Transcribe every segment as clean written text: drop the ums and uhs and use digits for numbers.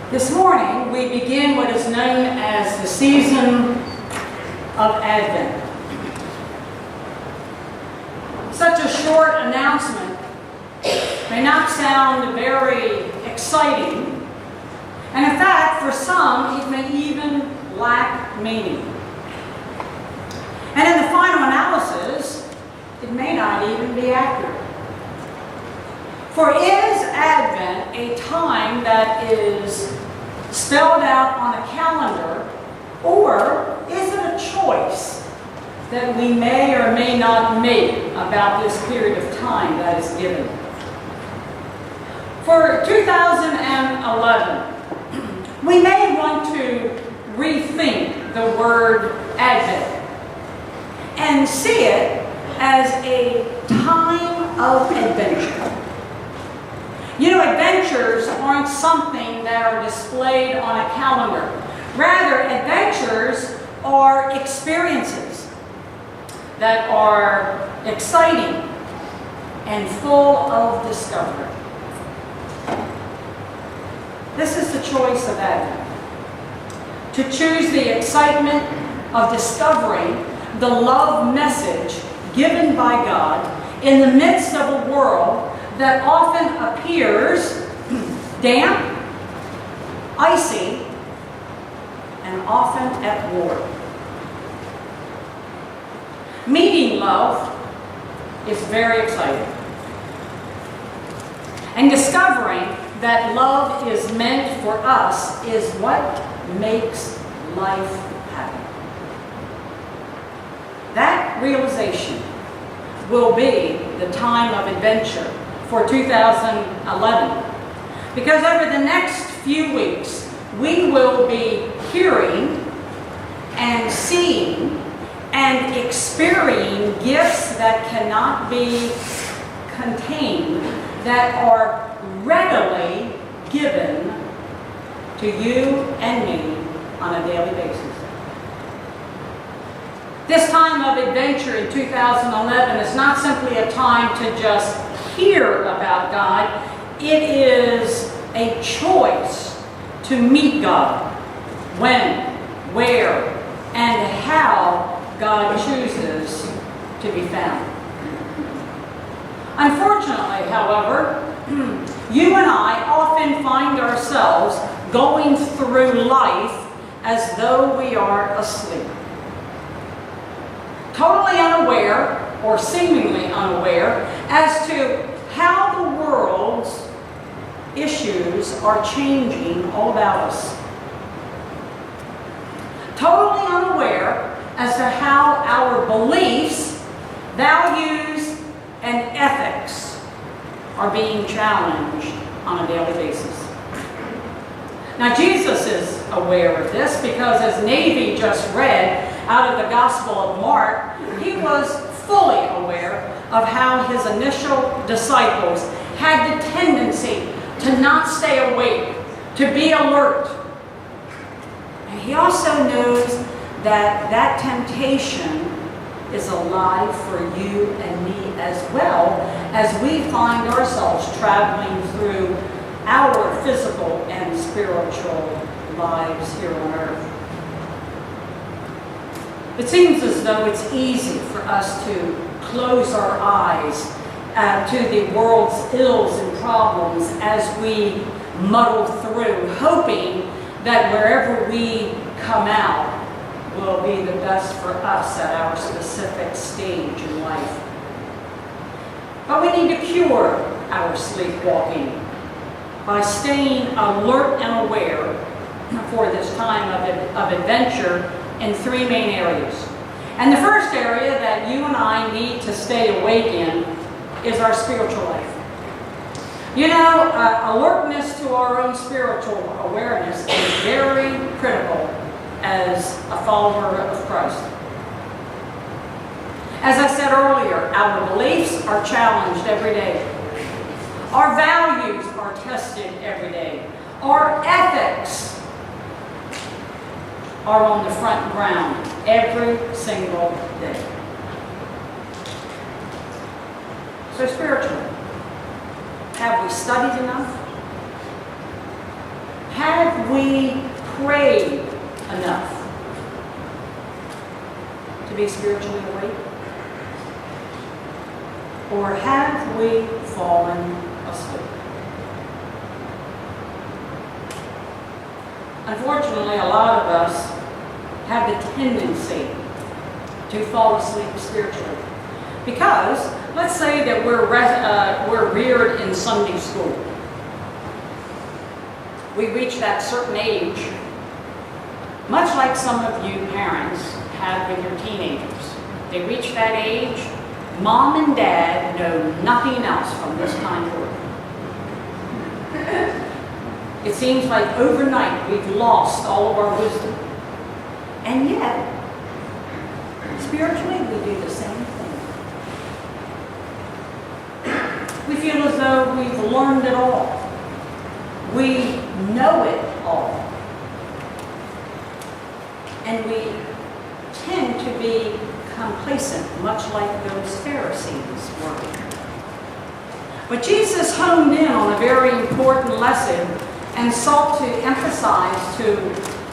This morning, we begin what is known as the season of Advent. Such a short announcement may not sound very exciting, and in fact, for some, it may even lack meaning. And in the final analysis, it may not even be accurate. For is Advent a time that is spelled out on a calendar, or is it a choice that we may or may not make about this period of time that is given? For 2011, we may want to rethink the word Advent and see it as a time of adventure. You know, adventures aren't something that are displayed on a calendar. Rather, adventures are experiences that are exciting and full of discovery. This is the choice of Advent. To choose the excitement of discovering the love message given by God in the midst of a world that often appears damp, icy, and often at war. Meeting love is very exciting. And discovering that love is meant for us is what makes life happy. That realization will be the time of adventure for 2011. Because over the next few weeks, we will be hearing and seeing and experiencing gifts that cannot be contained, that are readily given to you and me on a daily basis. This time of adventure in 2011 is not simply a time to just hear about God. It is a choice to meet God when, where, and how God chooses to be found. Unfortunately, however, you and I often find ourselves going through life as though we are asleep. Totally unaware, or seemingly unaware, as to how the world's issues are changing all about us. Totally unaware as to how our beliefs, values, and ethics are being challenged on a daily basis. Now, Jesus is aware of this because, as Navy just read out of the Gospel of Mark, he was fully aware of how his initial disciples had the tendency to not stay awake, to be alert. And he also knows that that temptation is alive for you and me as well, as we find ourselves traveling through our physical and spiritual lives here on earth. It seems as though it's easy for us to close our eyes to the world's ills and problems as we muddle through, hoping that wherever we come out will be the best for us at our specific stage in life. But we need to cure our sleepwalking by staying alert and aware for this time of adventure in three main areas. And the first area that you and I need to stay awake in is our spiritual life. You know, alertness to our own spiritual awareness is very critical as a follower of Christ. As I said earlier, our beliefs are challenged every day. Our values are tested every day. Our ethics are on the front ground every single day. So spiritually, have we studied enough? Have have we prayed enough to be spiritually awake? Or have we fallen asleep? Unfortunately, a lot of us have the tendency to fall asleep spiritually. Because, let's say that we're reared in Sunday school. We reach that certain age, much like some of you parents have with your teenagers. They reach that age, mom and dad know nothing else from this time forward. It seems like overnight we've lost all of our wisdom. And yet, spiritually we do the same thing. We feel as though we've learned it all. We know it all. And we tend to be complacent, much like those Pharisees were. But Jesus honed in on a very important lesson and sought to emphasize to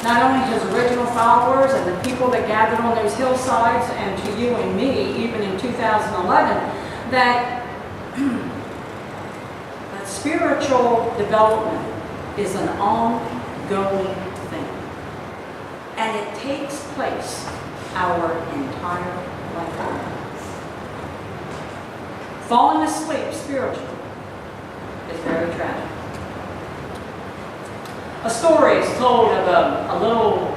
not only his original followers and the people that gathered on those hillsides, and to you and me, even in 2011, that spiritual development is an ongoing thing. And it takes place our entire lifetime. Falling asleep spiritually is very tragic. A story is told of a little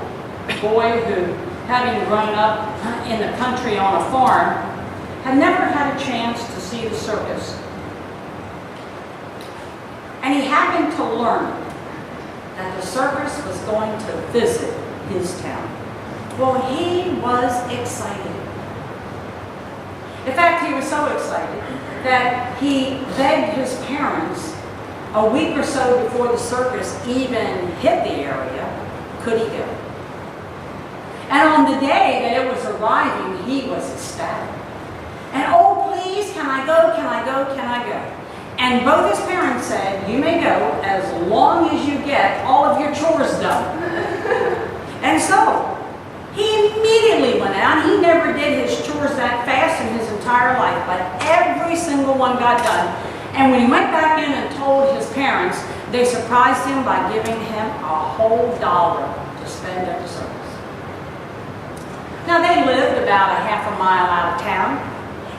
boy who, having grown up in the country on a farm, had never had a chance to see the circus. And he happened to learn that the circus was going to visit his town. Well, he was excited. In fact, he was so excited that he begged his parents a week or so before the circus even hit the area, could he go? And on the day that it was arriving, he was ecstatic. And, oh, please, can I go, can I go, can I go? And both his parents said, you may go as long as you get all of your chores done. And so, he immediately went out. He never did his chores that fast in his entire life, but every single one got done. And when he went back in and told his parents, they surprised him by giving him a whole $1 to spend at the circus. Now, they lived about a half a mile out of town.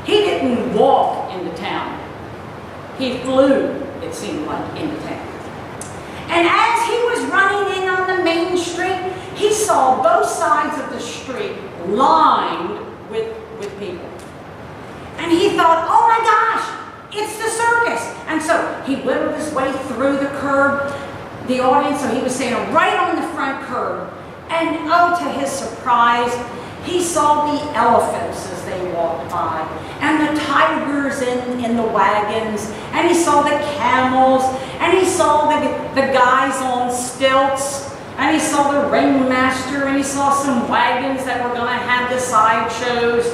He didn't walk into town. He flew, it seemed like, into town. And as he was running in on the main street, he saw both sides of the street lined with people. And he thought, oh my gosh, it's the circus. And so he whittled his way through the curb, the audience, so he was standing right on the front curb. And oh, to his surprise, he saw the elephants as they walked by, and the tigers in the wagons, and he saw the camels, and he saw the guys on stilts, and he saw the ringmaster, and he saw some wagons that were going to have the sideshows,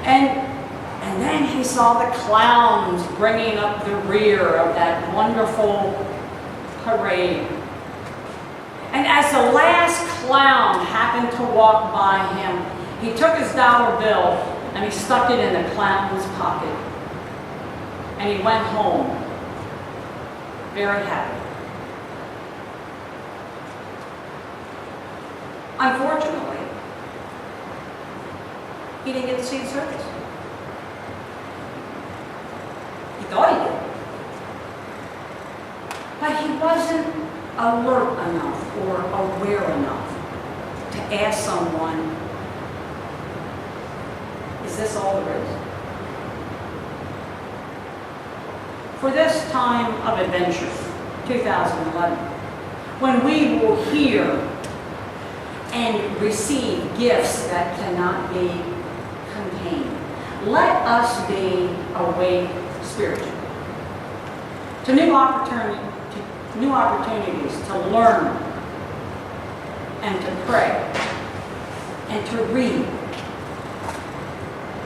and then he saw the clowns bringing up the rear of that wonderful parade. And as the last clown happened to walk by him, he took his $1 bill and he stuck it in the clown's pocket. And he went home very happy. Unfortunately, he didn't get to see the circus. He thought he did. But he wasn't alert enough or aware enough to ask someone, is this all there is? For this time of adventure, 2011, when we will hear and receive gifts that cannot be contained, let us be awake spiritually to new opportunities to learn and to pray and to read,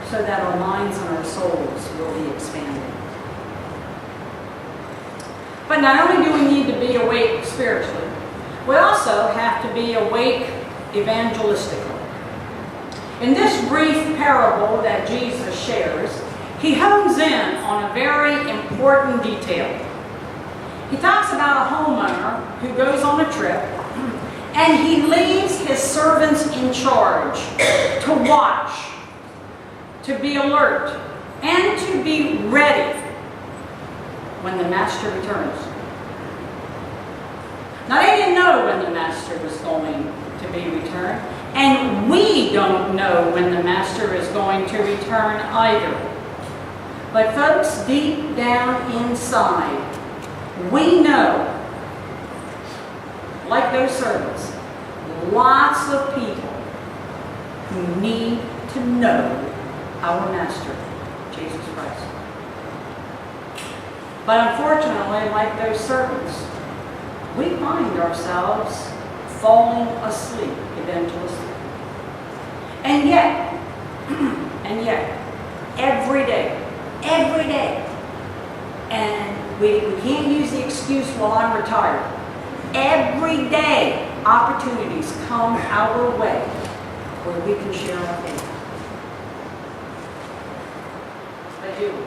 so that our minds and our souls will be expanded. But not only do we need to be awake spiritually, we also be awake evangelistically. In this brief parable that Jesus shares, he hones in on a very important detail. He talks about a homeowner who goes on a trip and he leaves his servants in charge to watch, to be alert, and to be ready when the master returns. Now, they didn't know when the master was going to be returned, and we don't know when the master is going to return either. But folks, deep down inside, we know, like those servants, lots of people who need to know our master, Jesus Christ. But unfortunately, like those servants, we find ourselves falling asleep evangelistically. And yet, every day, and we can't use the excuse, well, I'm retired. Every day, opportunities come our way where we can share our faith. But do we?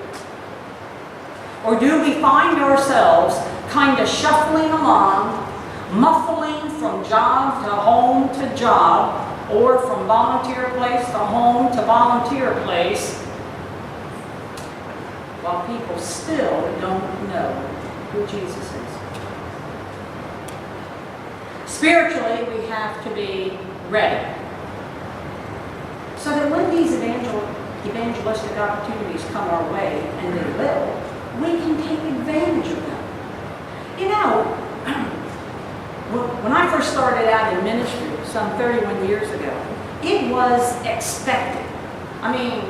Or do we find ourselves kind of shuffling along, muffling from job to home to job, or from volunteer place to home to volunteer place, while people still don't know who Jesus is? Spiritually, we have to be ready, so that when these evangelistic opportunities come our way, and they will, we can take advantage of them. You know, when I first started out in ministry some 31 years ago, it was expected. I mean,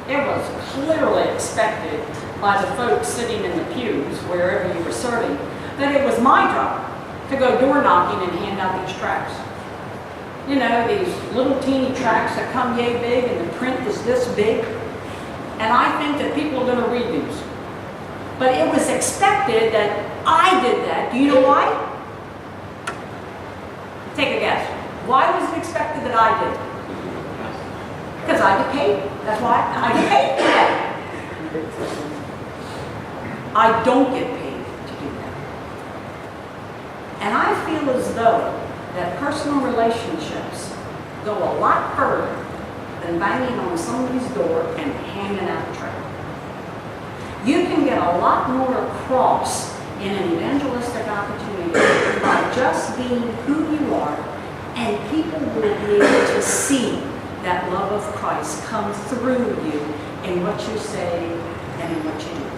it was clearly expected by the folks sitting in the pews, wherever you were serving, that it was my job to go door knocking and hand out these tracts. You know, these little teeny tracts that come yay big and the print is this big. And I think that people are going to read these. But it was expected that I did that. Do you know why? Take a guess. Why was it expected that I did? Because I get paid. That's why I get paid for that. I don't get paid to do that. And I feel as though that personal relationships go a lot further than banging on somebody's door and handing out a tract. You can get a lot more across in an evangelistic opportunity by just being who you are, and people will be able to see that love of Christ come through you in what you say and in what you do.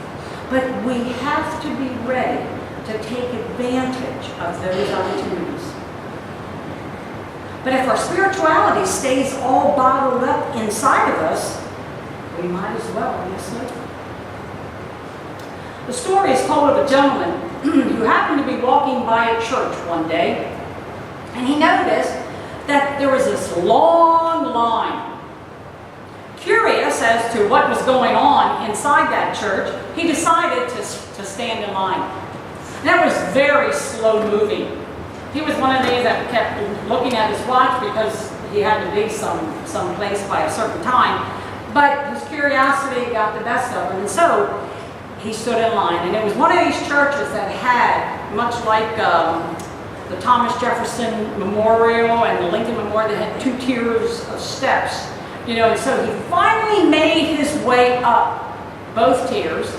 But we have to be ready to take advantage of those opportunities. But if our spirituality stays all bottled up inside of us, we might as well be asleep. The story is told of a gentleman who happened to be walking by a church one day, and he noticed that there was this long line. Curious as to what was going on inside that church, he decided to stand in line. That was very slow moving. He was one of these that kept looking at his watch because he had to be someplace by a certain time. But his curiosity got the best of him, and so he stood in line. And it was one of these churches that had, much like the Thomas Jefferson Memorial and the Lincoln Memorial, that had 2 tiers of steps. You know, and so he finally made his way up both tiers,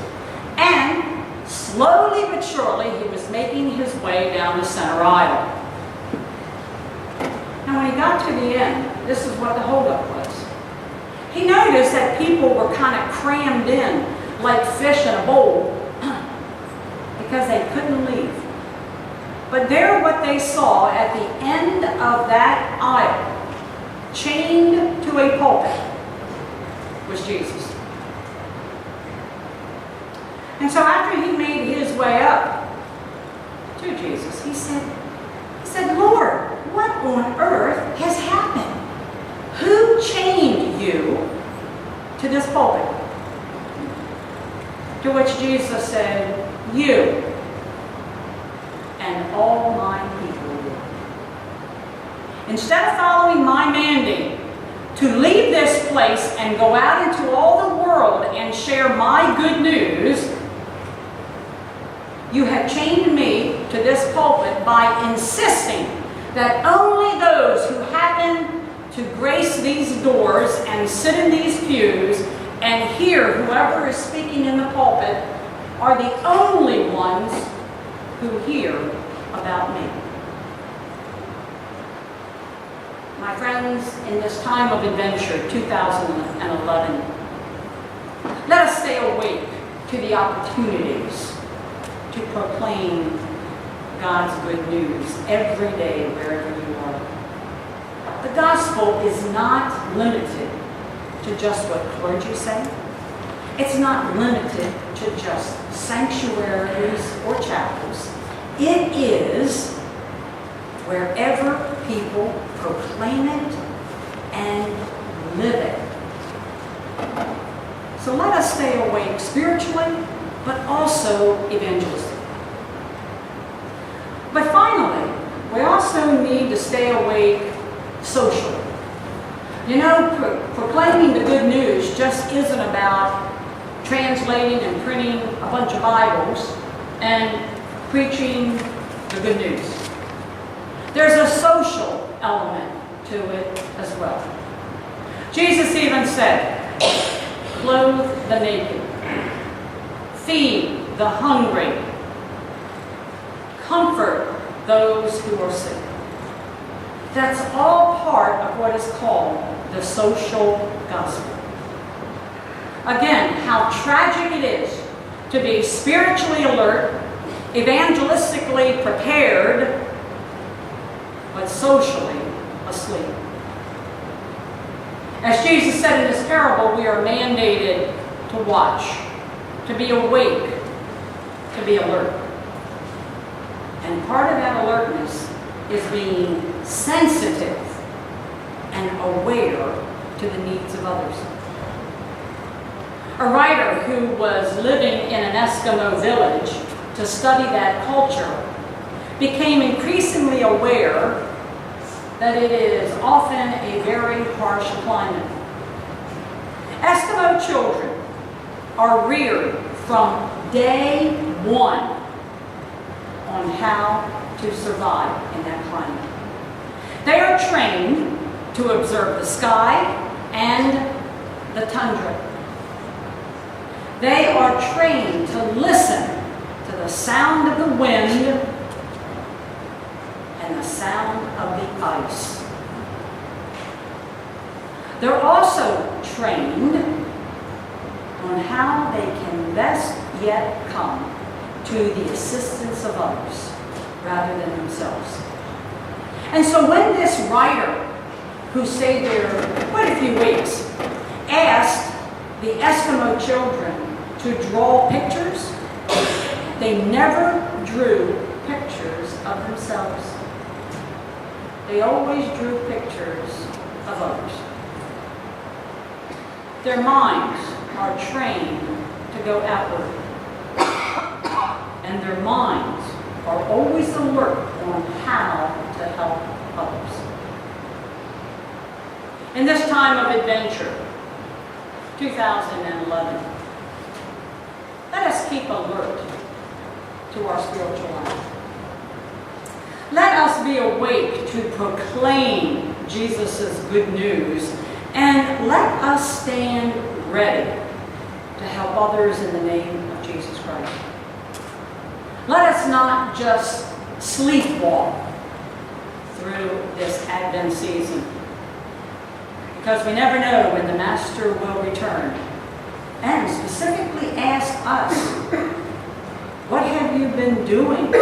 and slowly but surely he was making his way down the center aisle. Now when he got to the end, this is what the holdup was. He noticed that people were kind of crammed in like fish in a bowl because they couldn't leave. But there what they saw at the end of that aisle, chained to a pulpit, was Jesus. And so after he made his way up to Jesus, he said, Lord, what on earth has happened? Who chained you to this pulpit? To which Jesus said, you and all my people will. instead of following my mandate to leave this place and go out into all the world and share my good news, you have chained me to this pulpit by insisting that only those who happen to grace these doors and sit in these pews and hear whoever is speaking in the pulpit are the only ones who hear about me. My friends, in this time of adventure, 2011, let us stay awake to the opportunities to proclaim God's good news every day, wherever you are. The gospel is not limited to just what clergy say. It's not limited to just sanctuaries or chapels. It is wherever people proclaim it and live it. So let us stay awake spiritually, but also evangelistically. But finally, we also need to stay awake socially. You know, proclaiming the good news just isn't about translating and printing a bunch of Bibles and preaching the good news. There's a social element to it as well. Jesus even said, clothe the naked, feed the hungry, comfort those who are sick. That's all part of what is called the social gospel. Again, how tragic it is to be spiritually alert, evangelistically prepared, but socially asleep. As Jesus said in this parable, we are mandated to watch, to be awake, to be alert. And part of that alertness is being sensitive and aware to the needs of others. A writer who was living in an Eskimo village to study that culture became increasingly aware that it is often a very harsh climate. Eskimo children are reared from day one on how to survive in that climate. They are trained to observe the sky and the tundra. They are trained to listen to the sound of the wind and the sound of the ice. They're also trained on how they can best yet come to the assistance of others rather than themselves. And so when this writer, who stayed there quite a few weeks, asked the Eskimo children to draw pictures, they never drew pictures of themselves. They always drew pictures of others. Their minds are trained to go outward, and their minds are always alert on how to help others. In this time of adventure, 2011, let us keep alert to our spiritual life. Let us be awake to proclaim Jesus' good news, and let us stand ready to help others in the name of Jesus Christ. Let us not just sleepwalk through this Advent season, because we never know when the Master will return. And specifically ask us, what have you been doing